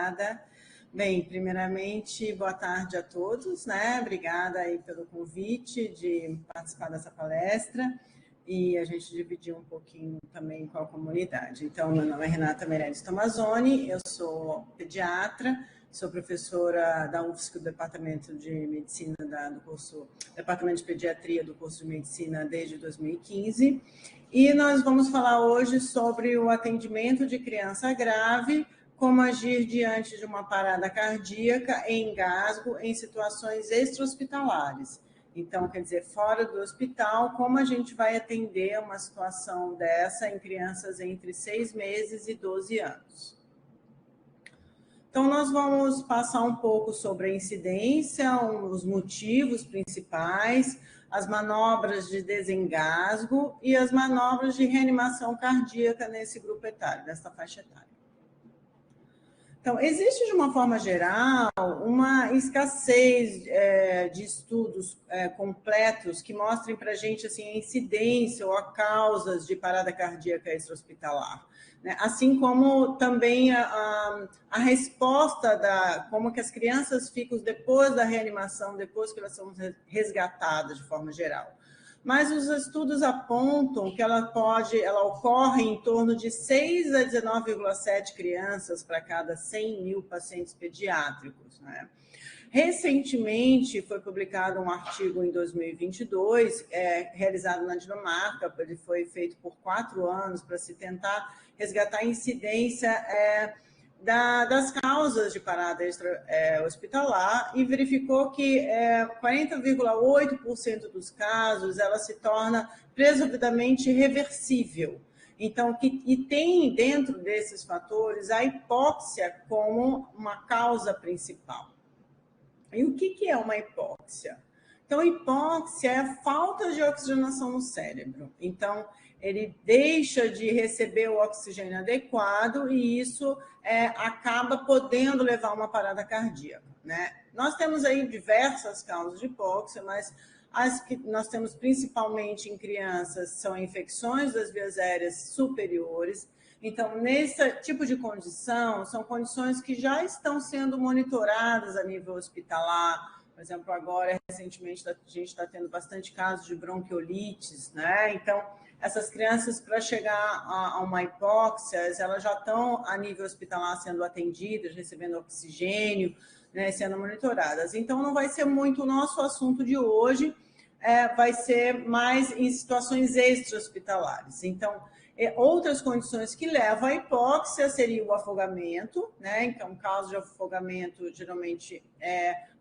obrigada. Bem, primeiramente, boa tarde a todos, né? Obrigada aí pelo convite de participar dessa palestra e a gente dividir um pouquinho também com a comunidade. Então, meu nome é Renata Meirelles Tomazoni, eu sou pediatra, sou professora da UFSC, do Departamento de Medicina do curso, Departamento de Pediatria do curso de Medicina desde 2015, e nós vamos falar hoje sobre o atendimento de criança grave, como agir diante de uma parada cardíaca em engasgo em situações extra-hospitalares. Então, quer dizer, fora do hospital, como a gente vai atender uma situação dessa em crianças entre 6 meses e 12 anos. Então, nós vamos passar um pouco sobre a incidência, os motivos principais, as manobras de desengasgo e as manobras de reanimação cardíaca nesse grupo etário, nessa faixa etária. Então, existe, de uma forma geral, uma escassez de estudos completos que mostrem para a gente assim, a incidência ou a causas de parada cardíaca extra-hospitalar. Né? Assim como também a resposta como que as crianças ficam depois da reanimação, depois que elas são resgatadas de forma geral. Mas os estudos apontam que ela ocorre em torno de 6 a 19,7 crianças para cada 100 mil pacientes pediátricos, né? Recentemente, foi publicado um artigo em 2022, realizado na Dinamarca, ele foi feito por 4 anos para se tentar resgatar a incidência das causas de parada extra-hospitalar e verificou que 40,8% dos casos ela se torna presumptivamente reversível. Então, e tem dentro desses fatores a hipóxia como uma causa principal. E o que é uma hipóxia? Então, hipóxia é a falta de oxigenação no cérebro. Então, ele deixa de receber o oxigênio adequado e isso acaba podendo levar a uma parada cardíaca, né? Nós temos aí diversas causas de hipóxia, mas as que nós temos principalmente em crianças são infecções das vias aéreas superiores. Então, nesse tipo de condição, são condições que já estão sendo monitoradas a nível hospitalar. Por exemplo, agora, recentemente, a gente está tendo bastante casos de bronquiolites, né? Então, essas crianças, para chegar a uma hipóxia, elas já estão a nível hospitalar sendo atendidas, recebendo oxigênio, né, sendo monitoradas. Então, não vai ser muito o nosso assunto de hoje, vai ser mais em situações extra-hospitalares. Então, outras condições que levam à hipóxia seria o afogamento, né? Então, caso de afogamento geralmente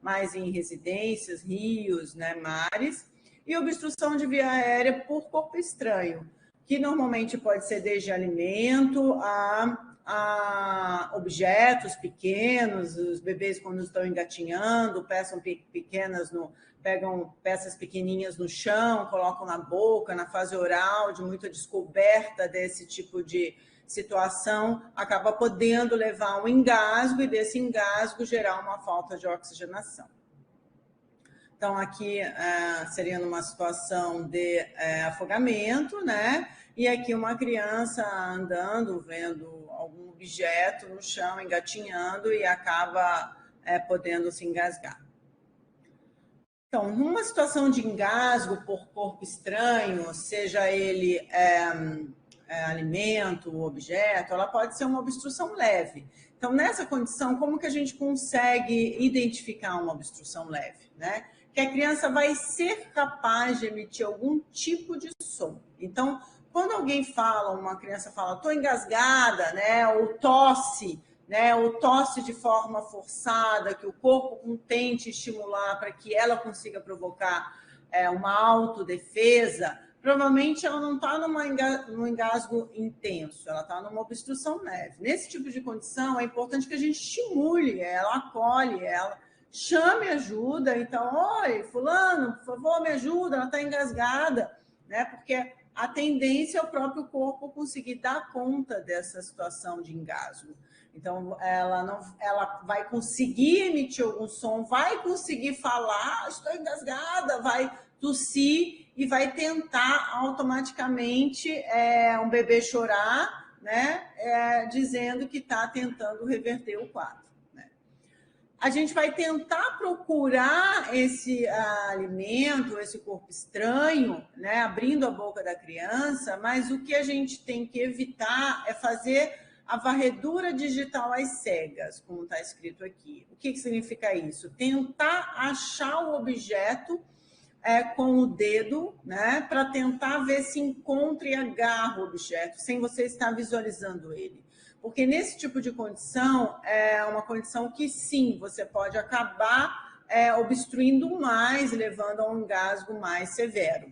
mais em residências, rios, né, mares, e obstrução de via aérea por corpo estranho, que normalmente pode ser desde alimento a objetos pequenos, os bebês quando estão engatinhando, pegam peças pequenininhas no chão, colocam na boca, na fase oral, de muita descoberta desse tipo de situação, acaba podendo levar a um engasgo e desse engasgo gerar uma falta de oxigenação. Então, aqui seria numa situação de afogamento, né? E aqui uma criança andando, vendo algum objeto no chão, engatinhando e acaba podendo se engasgar. Então, numa situação de engasgo por corpo estranho, seja ele alimento, objeto, ela pode ser uma obstrução leve. Então, nessa condição, como que a gente consegue identificar uma obstrução leve, né? Que a criança vai ser capaz de emitir algum tipo de som. Então, quando alguém uma criança fala, estou engasgada, né, ou tosse, né, ou tosse de forma forçada, que o corpo tente estimular para que ela consiga provocar uma autodefesa, provavelmente ela não está num engasgo intenso, ela está numa obstrução leve. Nesse tipo de condição, é importante que a gente estimule ela, acolhe ela, chame ajuda. Então, oi, fulano, por favor, me ajuda, ela está engasgada, né? Porque a tendência é o próprio corpo conseguir dar conta dessa situação de engasgo. Então, ela vai conseguir emitir algum som, vai conseguir falar, estou engasgada, vai tossir e vai tentar automaticamente um bebê chorar, né? Dizendo que está tentando reverter o quadro. a gente vai tentar procurar esse alimento, esse corpo estranho, né, abrindo a boca da criança, mas o que a gente tem que evitar é fazer a varredura digital às cegas, como está escrito aqui. O que significa isso? Tentar achar o objeto com o dedo, né, para tentar ver se encontra e agarra o objeto, sem você estar visualizando ele. Porque nesse tipo de condição, é uma condição que sim, você pode acabar obstruindo mais, levando a um engasgo mais severo.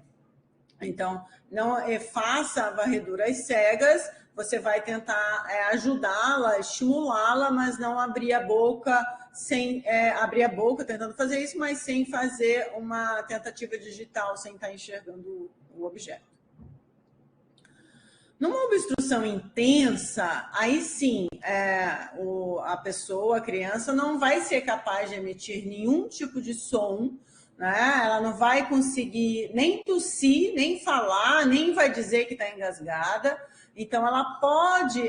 Então, não faça a varredura às cegas, você vai tentar ajudá-la, estimulá-la, mas não abrir a boca sem abrir a boca, tentando fazer isso, mas sem fazer uma tentativa digital, sem estar enxergando o objeto. Numa obstrução intensa, aí sim, a pessoa, a criança, não vai ser capaz de emitir nenhum tipo de som, né? Ela não vai conseguir nem tossir, nem falar, nem vai dizer que está engasgada. Então, ela pode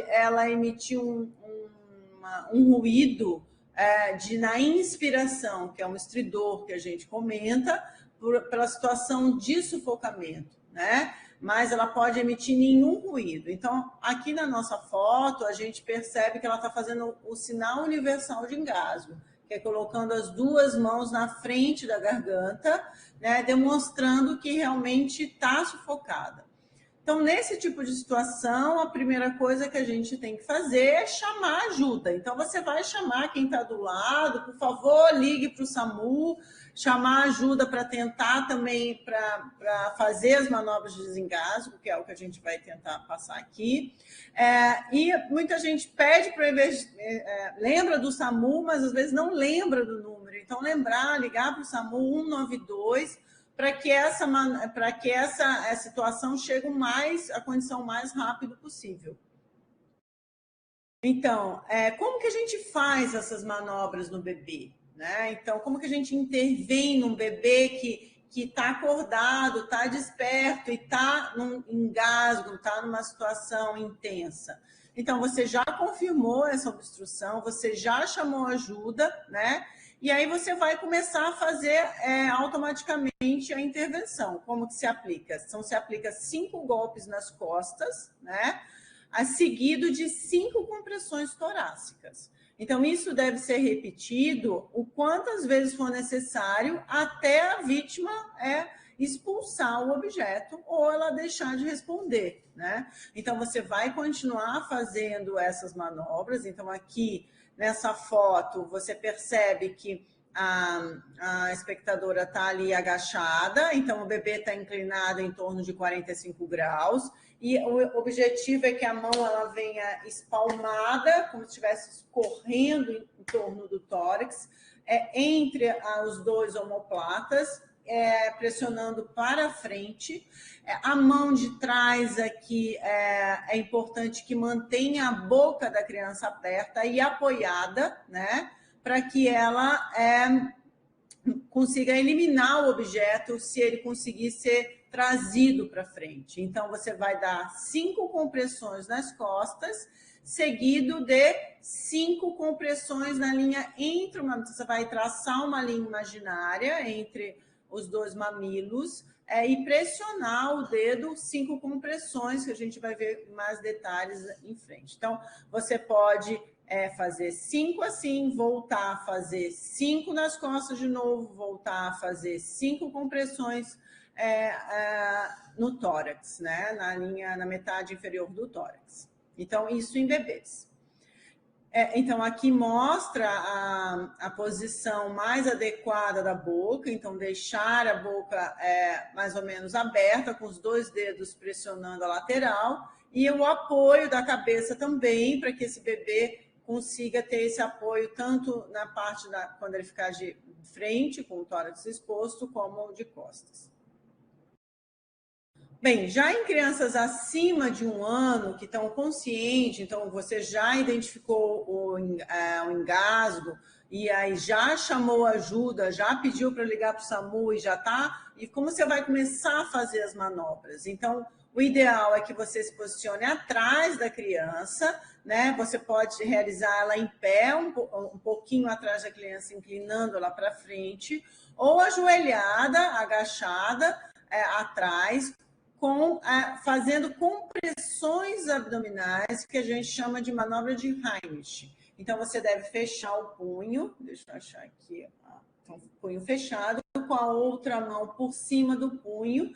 emitir um ruído na inspiração, que é um estridor que a gente comenta, pela situação de sufocamento, né? Mas ela pode emitir nenhum ruído. Então, aqui na nossa foto, a gente percebe que ela está fazendo o sinal universal de engasgo, que é colocando as duas mãos na frente da garganta, né, demonstrando que realmente está sufocada. Então, nesse tipo de situação, a primeira coisa que a gente tem que fazer é chamar ajuda. Então, você vai chamar quem está do lado, por favor, ligue para o SAMU, chamar ajuda para tentar também, para fazer as manobras de desengasgo, que é o que a gente vai tentar passar aqui. E muita gente pede para lembra do SAMU, mas às vezes não lembra do número. Então, ligar para o SAMU 192, para que essa situação chegue à condição mais rápido possível. Então, como que a gente faz essas manobras no bebê? Né? Então, como que a gente intervém num bebê que está acordado, está desperto e está num engasgo, está numa situação intensa? Então, você já confirmou essa obstrução, você já chamou ajuda, né? E aí você vai começar a fazer automaticamente a intervenção. Como que se aplica? Então, se aplica 5 golpes nas costas, né? Seguido de 5 compressões torácicas. Então, isso deve ser repetido o quantas vezes for necessário até a vítima expulsar o objeto ou ela deixar de responder, né? Então, você vai continuar fazendo essas manobras. Então, aqui nessa foto, você percebe que a espectadora está ali agachada, então o bebê está inclinado em torno de 45 graus, e o objetivo é que a mão ela venha espalmada, como se estivesse escorrendo em torno do tórax, entre os dois omoplatas, pressionando para frente. A mão de trás aqui é importante que mantenha a boca da criança aberta e apoiada, né? Para que ela consiga eliminar o objeto se ele conseguir ser trazido para frente. Então, você vai dar 5 compressões nas costas, seguido de 5 compressões na linha entre você vai traçar uma linha imaginária entre os dois mamilos e pressionar o dedo, 5 compressões, que a gente vai ver mais detalhes em frente. Então, você pode fazer 5 assim, voltar a fazer 5 nas costas de novo, voltar a fazer 5 compressões no tórax, né? Na metade inferior do tórax. Então, isso em bebês. Então, aqui mostra a posição mais adequada da boca, então deixar a boca mais ou menos aberta, com os 2 dedos pressionando a lateral, e o apoio da cabeça também, para que esse bebê consiga ter esse apoio tanto na parte quando ele ficar de frente, com o tórax exposto, como de costas. Bem, já em crianças acima de 1 ano, que estão conscientes, então você já identificou o engasgo, e aí já chamou ajuda, já pediu para ligar para o SAMU e já está. E como você vai começar a fazer as manobras? Então, O ideal é que você se posicione atrás da criança, né? Você pode realizar ela em pé, um pouquinho atrás da criança, inclinando ela para frente, ou ajoelhada, agachada, atrás, fazendo compressões abdominais, que a gente chama de manobra de Heimlich. Então, você deve fechar o punho, deixa eu achar aqui, então, punho fechado, com a outra mão por cima do punho.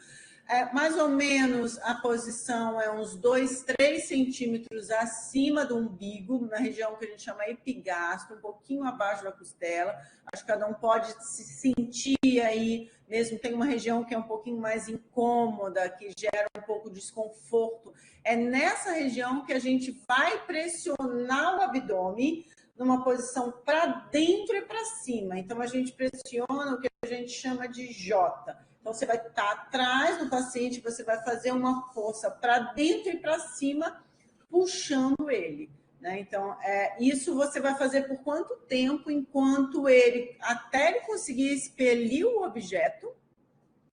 Mais ou menos a posição é uns 2, 3 centímetros acima do umbigo, na região que a gente chama epigastro, um pouquinho abaixo da costela. Acho que cada um pode se sentir aí, mesmo tem uma região que é um pouquinho mais incômoda, que gera um pouco de desconforto. É nessa região que a gente vai pressionar o abdômen numa posição para dentro e para cima. Então, a gente pressiona o que a gente chama de J. Então, você vai estar atrás do paciente, você vai fazer uma força para dentro e para cima, puxando ele, né? Então, isso você vai fazer por quanto tempo? Enquanto até ele conseguir expelir o objeto,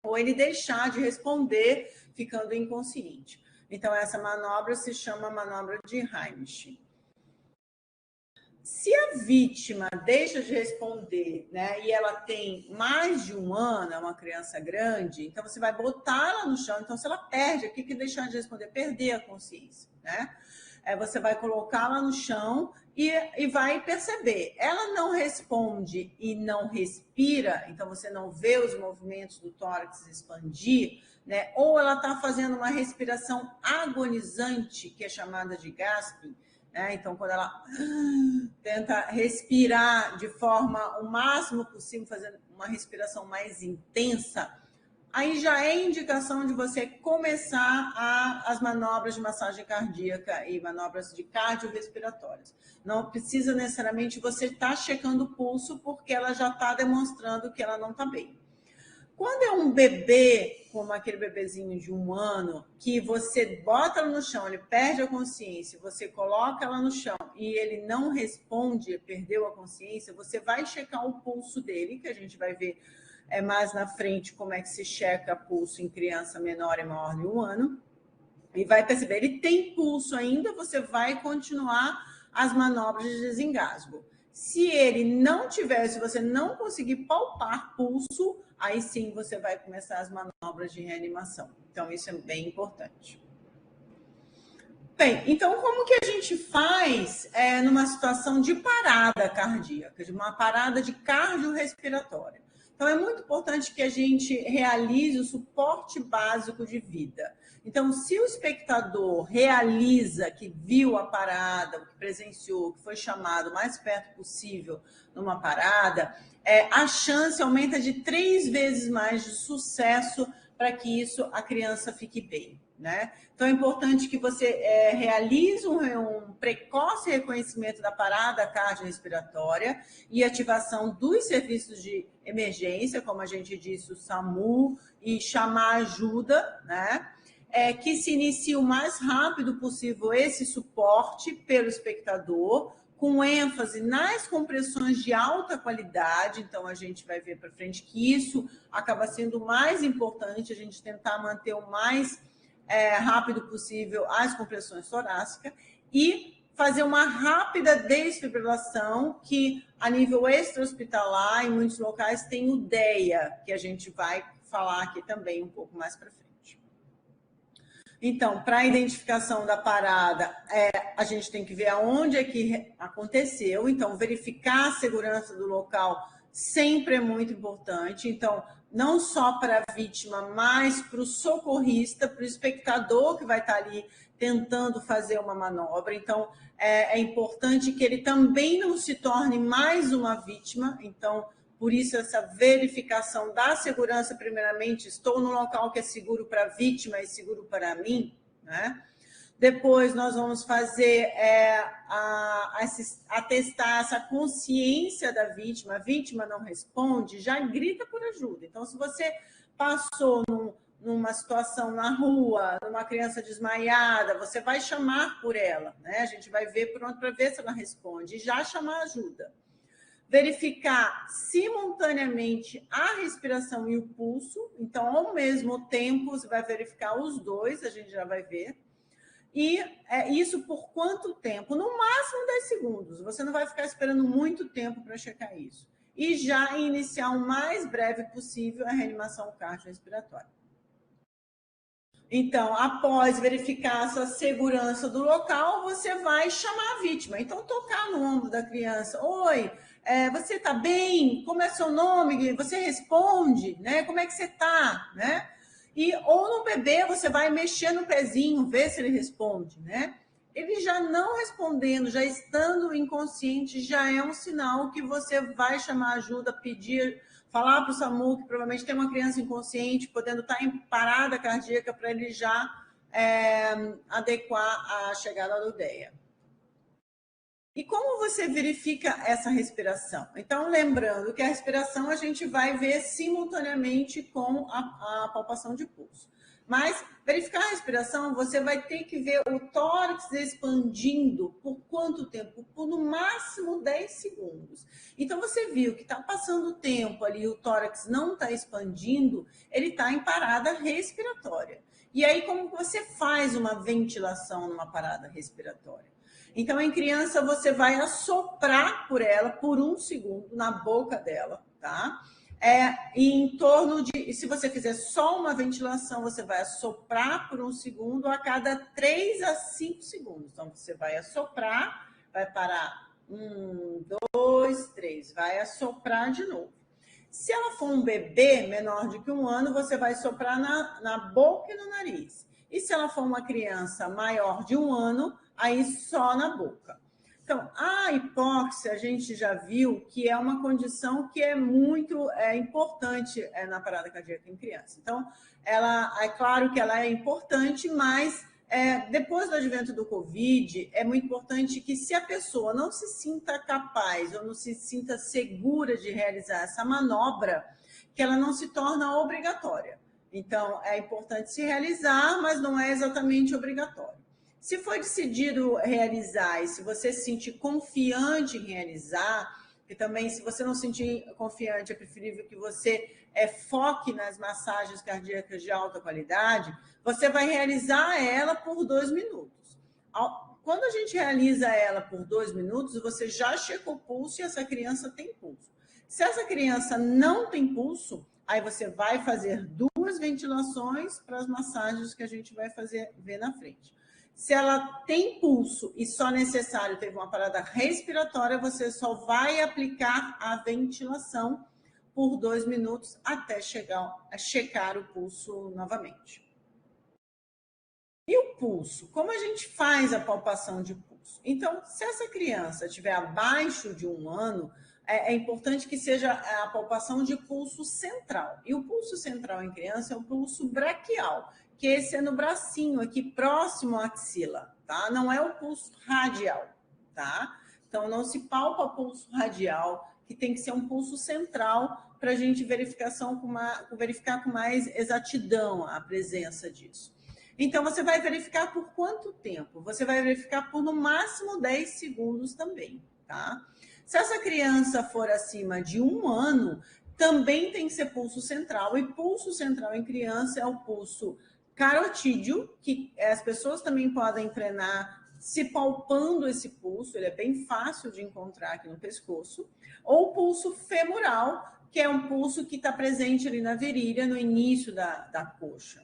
ou ele deixar de responder, ficando inconsciente. Então, essa manobra se chama manobra de Heimlich. Se a vítima deixa de responder, né, e ela tem mais de 1 ano, é uma criança grande, então você vai botar ela no chão. Então, se ela perde, o que deixar de responder? Perder a consciência, né? Você vai colocá-la no chão e vai perceber. Ela não responde e não respira, então você não vê os movimentos do tórax expandir, né? Ou ela está fazendo uma respiração agonizante, que é chamada de gasping. Então, quando ela tenta respirar de forma o máximo possível, fazendo uma respiração mais intensa, aí já é indicação de você começar as manobras de massagem cardíaca e manobras de cardiorrespiratórias. Não precisa necessariamente você estar checando o pulso, porque ela já está demonstrando que ela não está bem. Quando é um bebê, como aquele bebezinho de 1 ano, que você bota ela no chão, ele perde a consciência, você coloca ela no chão e ele não responde, perdeu a consciência, você vai checar o pulso dele, que a gente vai ver mais na frente como é que se checa pulso em criança menor e maior de 1 ano, e vai perceber, ele tem pulso ainda, você vai continuar as manobras de desengasgo. Se ele não tiver, se você não conseguir palpar pulso, aí sim você vai começar as manobras de reanimação. Então, isso é bem importante. Bem, então como que a gente faz numa situação de parada cardíaca, de uma parada de cardiorrespiratória? Então, é muito importante que a gente realize o suporte básico de vida. Então, se o espectador realiza que viu a parada, que presenciou, que foi chamado o mais perto possível numa parada, a chance aumenta de 3 vezes mais de sucesso para que a criança fique bem, né? Então, é importante que você realize um precoce reconhecimento da parada cardiorrespiratória e ativação dos serviços de emergência, como a gente disse, o SAMU, e chamar ajuda, né? Que se inicie o mais rápido possível esse suporte pelo espectador, com ênfase nas compressões de alta qualidade. Então, a gente vai ver para frente que isso acaba sendo o mais importante, a gente tentar manter o mais rápido possível as compressões torácicas e fazer uma rápida desfibrilação, que a nível extra-hospitalar, em muitos locais, tem o DEA, que a gente vai falar aqui também um pouco mais para frente. Então, para a identificação da parada, a gente tem que ver aonde é que aconteceu. Então, verificar a segurança do local sempre é muito importante. Então, não só para a vítima, mas para o socorrista, para o espectador que vai estar ali tentando fazer uma manobra. Então, é importante que ele também não se torne mais uma vítima. Então, por isso, essa verificação da segurança, primeiramente, estou no local que é seguro para a vítima e seguro para mim, né? Depois, nós vamos fazer atestar essa consciência da vítima. A vítima não responde, já grita por ajuda. Então, se você passou numa situação na rua, numa criança desmaiada, você vai chamar por ela, né? A gente vai ver para ver se ela responde e já chamar ajuda. verificar simultaneamente a respiração e o pulso. Então, ao mesmo tempo, você vai verificar os dois, a gente já vai ver. E isso por quanto tempo? No máximo 10 segundos. Você não vai ficar esperando muito tempo para checar isso. E já iniciar o mais breve possível a reanimação cardiorrespiratória. Então, após verificar essa segurança do local, você vai chamar a vítima. Então, tocar no ombro da criança. Oi, você está bem? Como é seu nome? Você responde, né? Como é que você está, né? Ou no bebê, você vai mexer no pezinho, ver se ele responde, né? Ele já não respondendo, já estando inconsciente, já é um sinal que você vai chamar ajuda, pedir, falar para o SAMU que provavelmente tem uma criança inconsciente, podendo estar em parada cardíaca para ele já adequar a chegada da UDEA. E como você verifica essa respiração? Então, lembrando que a respiração a gente vai ver simultaneamente com a palpação de pulso. Mas, verificar a respiração, você vai ter que ver o tórax expandindo por quanto tempo? Por no máximo 10 segundos. Então, você viu que está passando o tempo ali, o tórax não está expandindo, ele está em parada respiratória. E aí, como você faz uma ventilação numa parada respiratória? Então, em criança, você vai assoprar por ela por 1 segundo na boca dela, tá? Em torno de, se você fizer só uma ventilação, você vai assoprar por 1 segundo a cada 3 a 5 segundos. Então, você vai assoprar, vai parar 1, 2, 3, vai assoprar de novo. Se ela for um bebê menor de que 1 ano, você vai soprar na boca e no nariz. E se ela for uma criança maior de 1 ano, aí só na boca. Então, a hipóxia, a gente já viu que é uma condição que é muito importante na parada cardíaca em criança. Então, é claro que ela é importante, mas depois do advento do Covid, é muito importante que se a pessoa não se sinta capaz ou não se sinta segura de realizar essa manobra, que ela não se torna obrigatória. Então, é importante se realizar, mas não é exatamente obrigatório. Se for decidido realizar e se você se sentir confiante em realizar, e também se você não se sentir confiante, é preferível que você foque nas massagens cardíacas de alta qualidade, você vai realizar ela por 2 minutos. Quando a gente realiza ela por 2 minutos, você já checou o pulso e essa criança tem pulso. Se essa criança não tem pulso, aí você vai fazer 2 ventilações para as massagens que a gente vai ver na frente. Se ela tem pulso e só necessário, teve uma parada respiratória, você só vai aplicar a ventilação por 2 minutos até chegar a checar o pulso novamente. E o pulso? Como a gente faz a palpação de pulso? Então, se essa criança estiver abaixo de 1 ano, é importante que seja a palpação de pulso central. E o pulso central em criança é o pulso braquial, que esse é no bracinho aqui, próximo à axila, tá? Não é o pulso radial, tá? Então, não se palpa pulso radial, que tem que ser um pulso central para a gente verificar com mais exatidão a presença disso. Então, você vai verificar por quanto tempo? Você vai verificar por no máximo 10 segundos também, tá? Se essa criança for acima de 1 ano, também tem que ser pulso central. E pulso central em criança é o pulso carotídeo, que as pessoas também podem treinar se palpando esse pulso, ele é bem fácil de encontrar aqui no pescoço. Ou pulso femoral, que é um pulso que está presente ali na virilha, no início da coxa.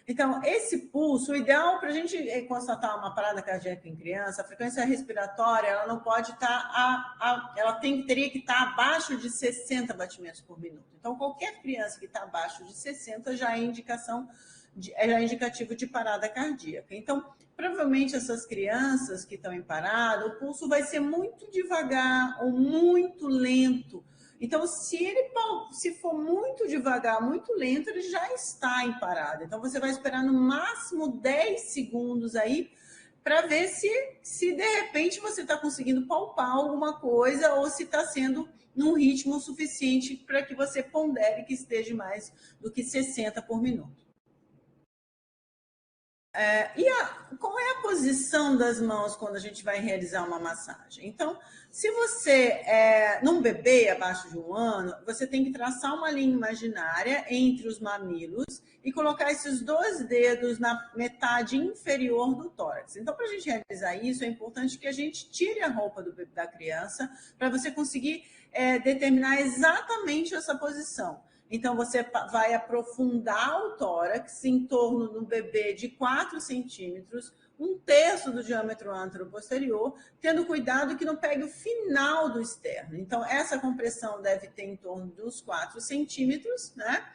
Então, esse pulso, o ideal para a gente constatar uma parada cardíaca em criança, a frequência respiratória, ela não pode estar, teria que estar abaixo de 60 batimentos por minuto. Então, qualquer criança que está abaixo de 60 já é indicativo de parada cardíaca. Então, provavelmente essas crianças que estão em parada, o pulso vai ser muito devagar ou muito lento. Então, se for muito devagar, muito lento, ele já está em parada. Então, você vai esperar no máximo 10 segundos aí para ver se de repente você está conseguindo palpar alguma coisa ou se está sendo num ritmo suficiente para que você pondere que esteja mais do que 60 por minuto. Qual é a posição das mãos quando a gente vai realizar uma massagem? Então, se você num bebê abaixo de 1 ano, você tem que traçar uma linha imaginária entre os mamilos e colocar esses 2 dedos na metade inferior do tórax. Então, para a gente realizar isso, é importante que a gente tire a roupa da criança para você conseguir determinar exatamente essa posição. Então, você vai aprofundar o tórax em torno do bebê de 4 centímetros, 1/3 do diâmetro anteroposterior, tendo cuidado que não pegue o final do externo. Então, essa compressão deve ter em torno dos 4 centímetros, né?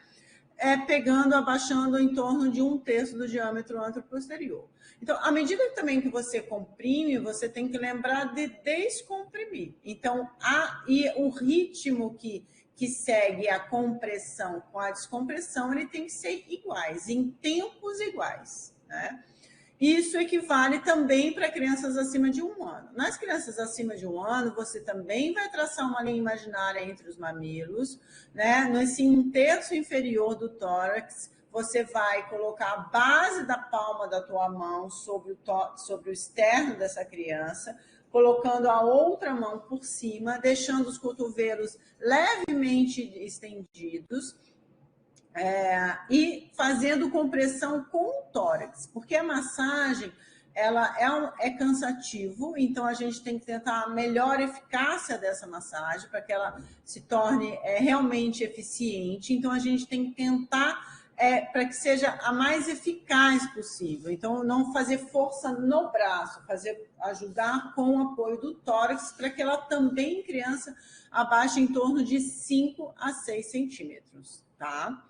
Pegando, abaixando em torno de 1/3 do diâmetro anteroposterior. Então, à medida também que você comprime, você tem que lembrar de descomprimir. Então, e o ritmo que segue a compressão com a descompressão, ele tem que ser iguais, em tempos iguais, né? Isso equivale também para crianças acima de 1 ano. Nas crianças acima de 1 ano, você também vai traçar uma linha imaginária entre os mamilos, né? Nesse 1/3 inferior do tórax, você vai colocar a base da palma da tua mão sobre o externo dessa criança, colocando a outra mão por cima, deixando os cotovelos levemente estendidos, e fazendo compressão com o tórax, porque a massagem ela é cansativo, então a gente tem que tentar a melhor eficácia dessa massagem para que ela se torne realmente eficiente. Então a gente tem que tentar para que seja a mais eficaz possível. Então não fazer força no braço, ajudar com o apoio do tórax para que ela também, criança, abaixe em torno de 5 a 6 centímetros, tá?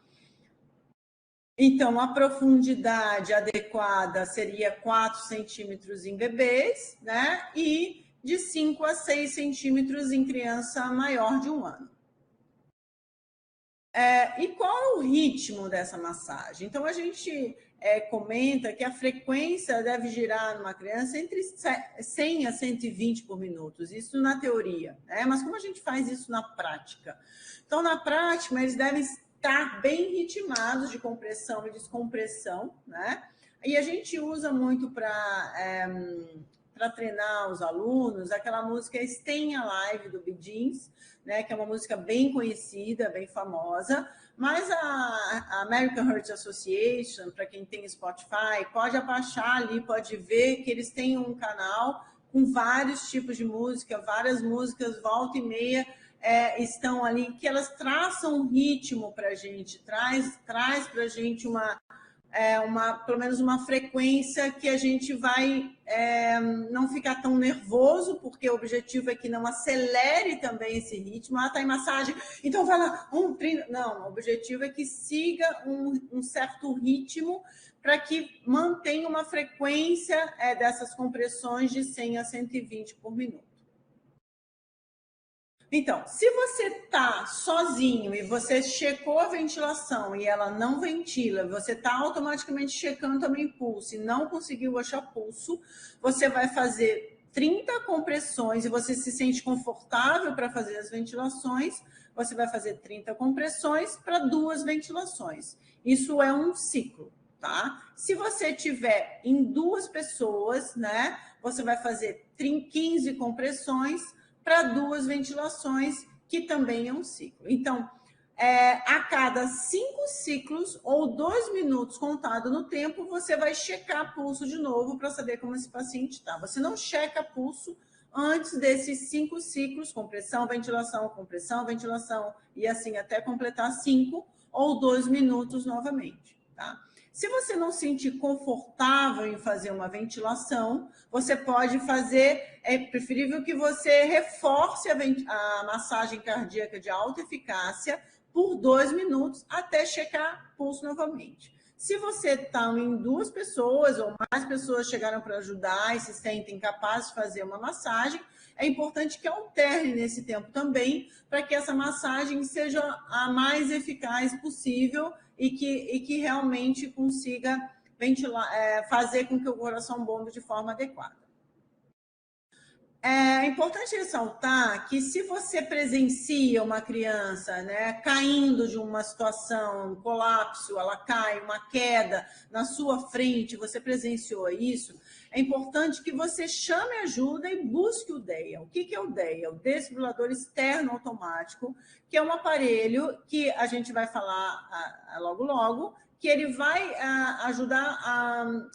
Então, a profundidade adequada seria 4 centímetros em bebês, né? E de 5 a 6 centímetros em criança maior de 1 ano. E qual é o ritmo dessa massagem? Então, a gente comenta que a frequência deve girar numa criança entre 100 a 120 por minuto, isso na teoria, né? Mas como a gente faz isso na prática? Então, na prática, eles devem estar bem ritmados de compressão e descompressão, né? E a gente usa muito para treinar os alunos aquela música Stay Alive do Bee Gees, né, que é uma música bem conhecida, bem famosa, mas a American Heart Association, para quem tem Spotify, pode abaixar ali, pode ver que eles têm um canal com vários tipos de música, várias músicas, volta e meia, estão ali, que elas traçam um ritmo para a gente, traz para a gente pelo menos uma frequência que a gente vai não ficar tão nervoso, porque o objetivo é que não acelere também esse ritmo. Está em massagem, então vai lá, 30. Não, o objetivo é que siga um certo ritmo para que mantenha uma frequência dessas compressões de 100 a 120 por minuto. Então, se você está sozinho e você checou a ventilação e ela não ventila, você está automaticamente checando também pulso e não conseguiu achar pulso, você vai fazer 30 compressões e você se sente confortável para fazer as ventilações, você vai fazer 30 compressões para 2 ventilações. Isso é um ciclo, tá? Se você tiver em 2 pessoas, né, você vai fazer 15 compressões para 2 ventilações, que também é um ciclo. Então, a cada 5 ciclos ou 2 minutos contado no tempo, você vai checar pulso de novo para saber como esse paciente está. Você não checa pulso antes desses 5 ciclos, compressão, ventilação, e assim até completar 5 ou 2 minutos novamente, tá? Se você não se sentir confortável em fazer uma ventilação, você pode fazer, é preferível que você reforce a massagem cardíaca de alta eficácia por 2 minutos até checar pulso novamente. Se você está em 2 pessoas ou mais pessoas chegaram para ajudar e se sentem capazes de fazer uma massagem, é importante que alterne nesse tempo também, para que essa massagem seja a mais eficaz possível e que realmente consiga ventilar, fazer com que o coração bombe de forma adequada. É importante ressaltar que se você presencia uma criança, né, caindo de uma situação, um colapso, ela cai, uma queda na sua frente, você presenciou isso, é importante que você chame ajuda e busque o DEA. O que é o DEA? O desfibrilador externo automático, que é um aparelho que a gente vai falar logo logo, que ele vai ajudar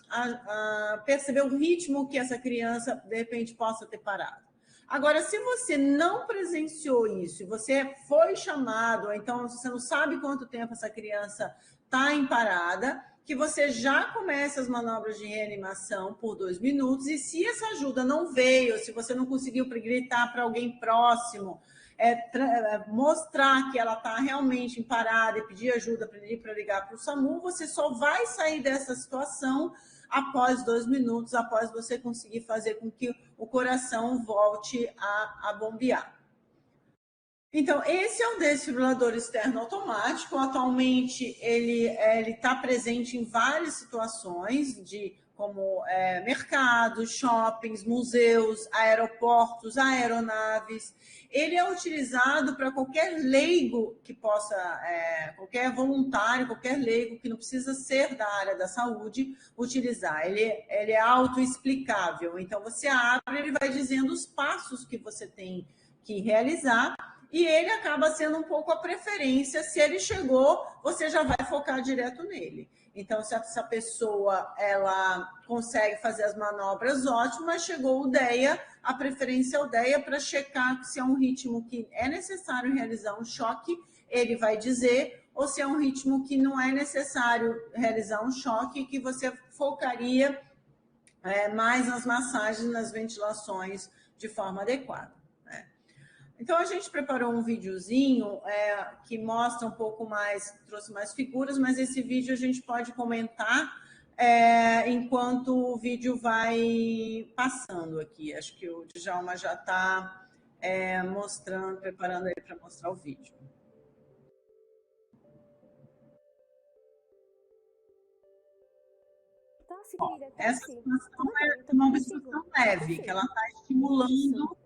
a perceber o ritmo que essa criança, de repente, possa ter parado. Agora, se você não presenciou isso, você foi chamado, ou então você não sabe quanto tempo essa criança está em parada, que você já comece as manobras de reanimação por 2 minutos, e se essa ajuda não veio, se você não conseguiu gritar para alguém próximo, mostrar que ela está realmente em parada e pedir ajuda para ligar para o SAMU, você só vai sair dessa situação após 2 minutos, após você conseguir fazer com que o coração volte a bombear. Então, esse é o desfibrilador externo automático. Atualmente, ele está presente em várias situações, como mercados, shoppings, museus, aeroportos, aeronaves. Ele é utilizado para qualquer leigo que possa, qualquer voluntário, qualquer leigo que não precisa ser da área da saúde, utilizar. Ele é autoexplicável. Então, você abre, ele vai dizendo os passos que você tem que realizar, e ele acaba sendo um pouco a preferência. Se ele chegou, você já vai focar direto nele. Então, se essa pessoa ela consegue fazer as manobras, ótimo, mas chegou o DEA, a preferência é o DEA para checar se é um ritmo que é necessário realizar um choque, ele vai dizer, ou se é um ritmo que não é necessário realizar um choque, que você focaria mais nas massagens, nas ventilações de forma adequada. Então, a gente preparou um videozinho que mostra um pouco mais, trouxe mais figuras, mas esse vídeo a gente pode comentar enquanto o vídeo vai passando aqui. Acho que o Djalma já está mostrando, preparando aí para mostrar o vídeo. Tosse, querida, tosse. Essa situação é uma obstrução leve, que ela está estimulando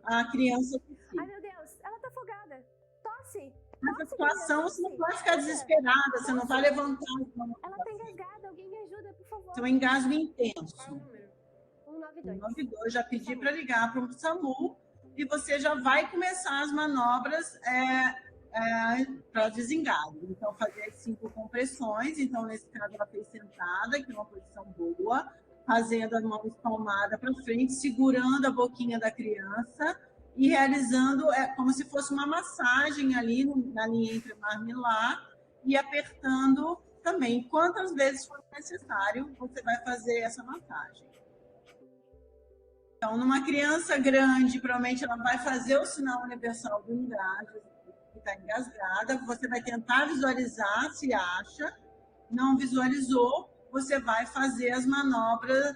a criança. Ai, meu Deus, ela está afogada. Tosse. Nessa situação, você não pode ficar desesperada, você não vai levantar. Ela está engasgada, alguém me ajuda, por favor. Seu engasgo intenso. Qual é o número? 192. 192, já pedi para ligar para o SAMU, e você já vai começar as manobras para desengasgo. Então, fazer as 5 compressões. Então, nesse caso, ela fez sentada, que é uma posição boa, fazendo a mão espalmada para frente, segurando a boquinha da criança e realizando como se fosse uma massagem ali na linha entre marmilar, e apertando também. Quantas vezes for necessário, você vai fazer essa massagem. Então, numa criança grande, provavelmente ela vai fazer o sinal universal do engasgo, que está engasgada. Você vai tentar visualizar, se acha. Não visualizou, você vai fazer as manobras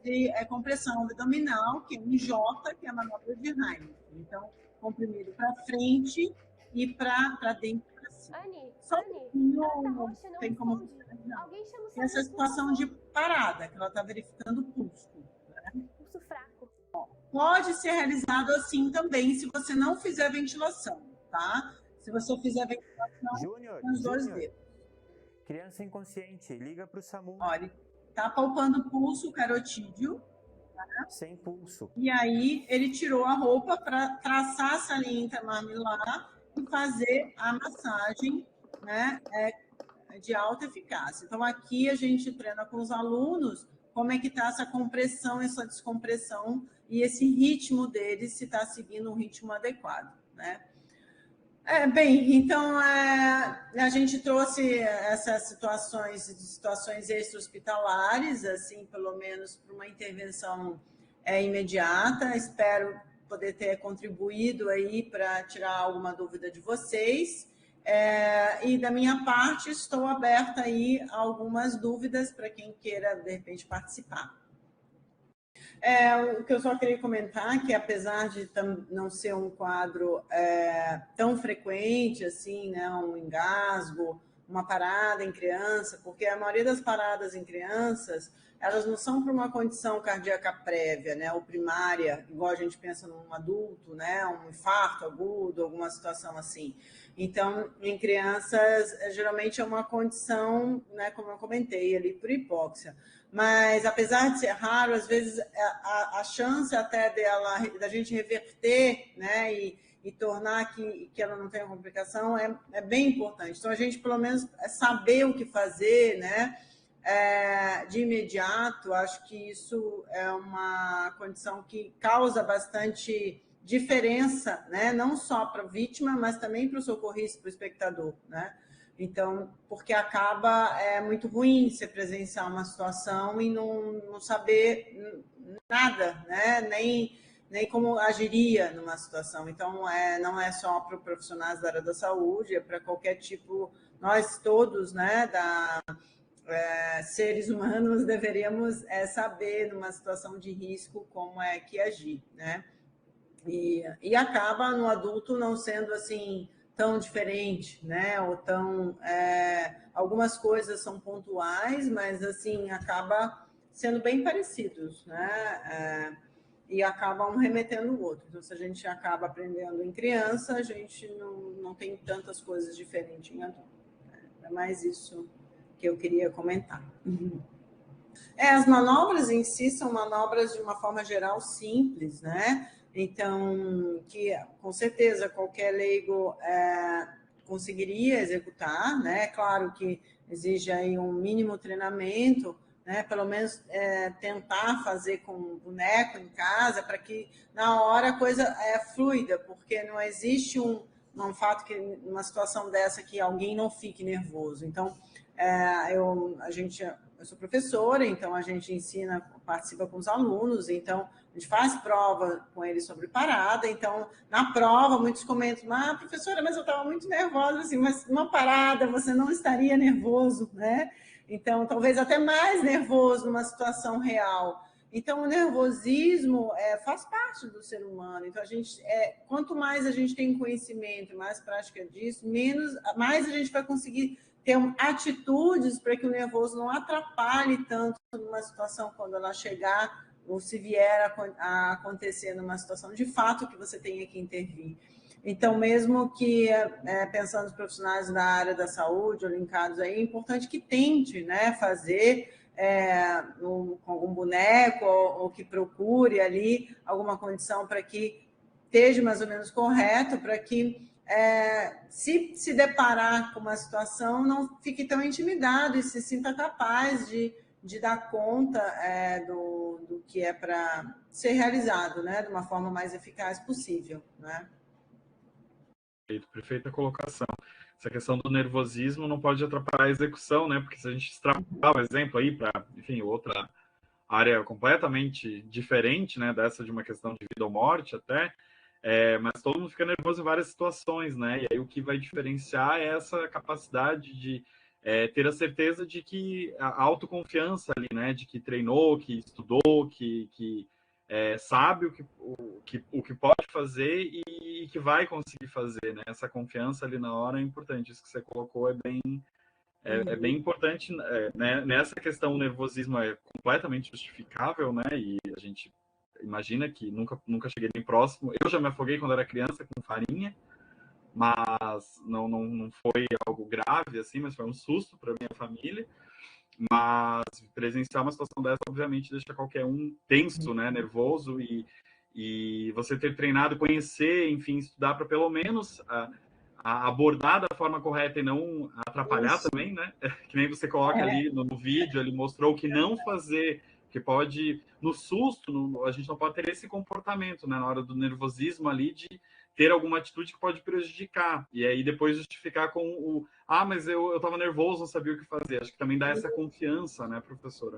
de compressão abdominal, que é um J, que é a manobra de Heimlich. Então, comprimido para frente e para dentro e para cima. Anne, Só Anne, um pouquinho, ela tá roxa, não tem como Alguém chama o essa situação de parada, que ela está verificando o pulso. Pulso fraco. Pode ser realizado assim também, se você não fizer ventilação, tá? Se você fizer ventilação, Júnior, com os 2 dedos. Criança inconsciente, liga para o SAMU. Olha, tá palpando o pulso carotídeo. Tá? Sem pulso. E aí ele tirou a roupa para traçar essa linha intermarmilar e fazer a massagem, né, de alta eficácia. Então, aqui a gente treina com os alunos como é que está essa compressão, essa descompressão, e esse ritmo deles, se está seguindo um ritmo adequado, né? Bem, então a gente trouxe essas situações extra-hospitalares, assim, pelo menos para uma intervenção imediata. Espero poder ter contribuído aí para tirar alguma dúvida de vocês. E da minha parte, estou aberta aí a algumas dúvidas para quem queira, de repente, participar. O que eu só queria comentar, que apesar de não ser um quadro tão frequente, assim, né, um engasgo, uma parada em criança, porque a maioria das paradas em crianças, elas não são por uma condição cardíaca prévia, né, ou primária, igual a gente pensa num adulto, né, um infarto agudo, alguma situação assim. Então, em crianças, geralmente é uma condição, né, como eu comentei ali, por hipóxia. Mas, apesar de ser raro, às vezes a chance até da gente reverter, né, e tornar que ela não tenha complicação é bem importante. Então, a gente, pelo menos, saber o que fazer, né, de imediato, acho que isso é uma condição que causa bastante diferença, né? Não só para a vítima, mas também para o socorrista, para o espectador, né? Então, porque acaba muito ruim você presenciar uma situação e não saber nada, né? Nem como agiria numa situação. Então, não é só para profissionais da área da saúde, é para qualquer tipo, nós todos, né, seres humanos deveríamos saber, numa situação de risco, como é que agir, né? E acaba no adulto não sendo assim tão diferente, né? Ou tão algumas coisas são pontuais, mas assim acaba sendo bem parecidos, né? E acabam remetendo o outro. Então, se a gente acaba aprendendo em criança, a gente não tem tantas coisas diferentes em adulto. É mais isso que eu queria comentar. As manobras em si são manobras de uma forma geral simples, né? Então, que com certeza qualquer leigo conseguiria executar, né? Claro que exige aí um mínimo treinamento, né? Pelo menos tentar fazer com um boneco em casa, para que na hora a coisa é fluida, porque não existe um fato que uma situação dessa que alguém não fique nervoso. Então, eu sou professora, então a gente ensina, participa com os alunos, então a gente faz prova com eles sobre parada, então na prova muitos comentam, professora, mas eu estava muito nervosa, assim, mas numa parada você não estaria nervoso, né? Então, talvez até mais nervoso numa situação real. Então, o nervosismo faz parte do ser humano. Então, quanto mais a gente tem conhecimento, mais prática disso, mais a gente vai conseguir ter atitudes para que o nervoso não atrapalhe tanto numa situação quando ela chegar ou se vier a acontecer numa situação de fato que você tenha que intervir. Então, mesmo que, pensando nos profissionais da área da saúde ou linkados aí, é importante que tente, né, fazer com algum boneco ou que procure ali alguma condição para que esteja mais ou menos correto, para que se deparar com uma situação, não fique tão intimidado e se sinta capaz de dar conta do que é para ser realizado, né, de uma forma mais eficaz possível, né? Perfeita colocação. Essa questão do nervosismo não pode atrapalhar a execução, né? Porque se a gente extrapolar o exemplo aí para, enfim, outra área completamente diferente, né, dessa de uma questão de vida ou morte até, mas todo mundo fica nervoso em várias situações, né? E aí o que vai diferenciar é essa capacidade de ter a certeza de que a autoconfiança ali, né? De que treinou, que estudou, que sabe o que pode fazer e que vai conseguir fazer, né? Essa confiança ali na hora é importante. Isso que você colocou é bem importante, né? Nessa questão, o nervosismo é completamente justificável, né? E a gente imagina que nunca cheguei nem próximo. Eu já me afoguei quando era criança com farinha, mas não foi algo grave, assim, mas foi um susto para minha família. Mas presenciar uma situação dessa, obviamente, deixa qualquer um tenso, né? Nervoso e você ter treinado, conhecer, enfim, estudar para pelo menos a abordar da forma correta e não atrapalhar também, né? Que nem você coloca ali no vídeo, ele mostrou o que não fazer, que pode, no susto, a gente não pode ter esse comportamento, né? Na hora do nervosismo ali, de ter alguma atitude que pode prejudicar. E aí depois justificar com mas eu estava nervoso, não sabia o que fazer. Acho que também dá essa confiança, né, professora?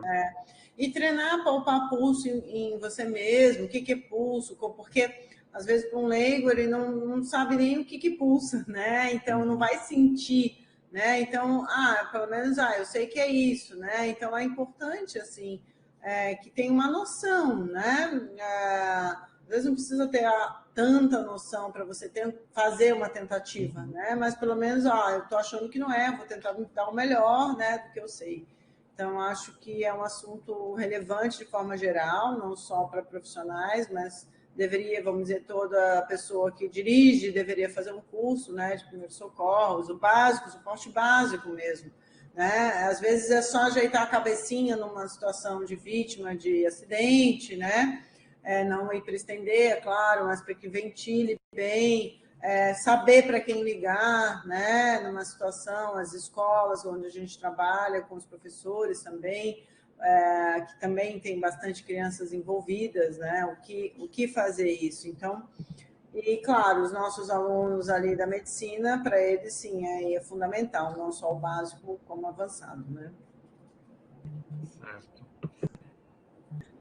E treinar, palpar pulso em você mesmo, o que é pulso, porque às vezes para um leigo ele não sabe nem o que pulsa, né? Então não vai sentir, né? Então, pelo menos, eu sei que é isso, né? Então é importante, assim, que tenha uma noção, né? vezes não precisa ter tanta noção para você fazer uma tentativa, né? Mas pelo menos, eu estou achando que não é, vou tentar me dar o melhor, né, do que eu sei. Então, acho que é um assunto relevante de forma geral, não só para profissionais, mas deveria, vamos dizer, toda pessoa que dirige deveria fazer um curso, né, de primeiros socorros, o básico, o suporte básico mesmo, né? Às vezes é só ajeitar a cabecinha numa situação de vítima de acidente, né? Não hiperestender, é claro, mas para que ventile bem, saber para quem ligar, né? Numa situação, as escolas onde a gente trabalha, com os professores também, que também tem bastante crianças envolvidas, né? O que fazer isso? Então, e claro, os nossos alunos ali da medicina, para eles sim, é fundamental, não só o básico como o avançado, né? Certo.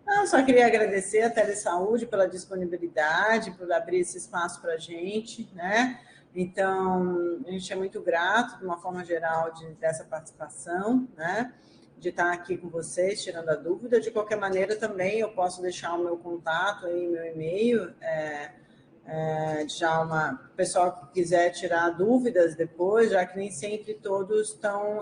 Não, só queria agradecer a Telesaúde pela disponibilidade, por abrir esse espaço para a gente, né? Então, a gente é muito grato, de uma forma geral, dessa participação, né? De estar aqui com vocês, tirando a dúvida. De qualquer maneira, também eu posso deixar o meu contato aí, meu e-mail, Djalma, o pessoal que quiser tirar dúvidas depois, já que nem sempre todos estão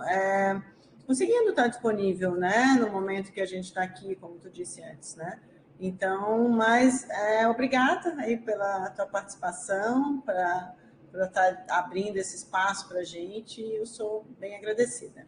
conseguindo estar disponível, né, no momento que a gente está aqui, como tu disse antes, né? Então, mas obrigada aí pela tua participação, para estar abrindo esse espaço para a gente, e eu sou bem agradecida.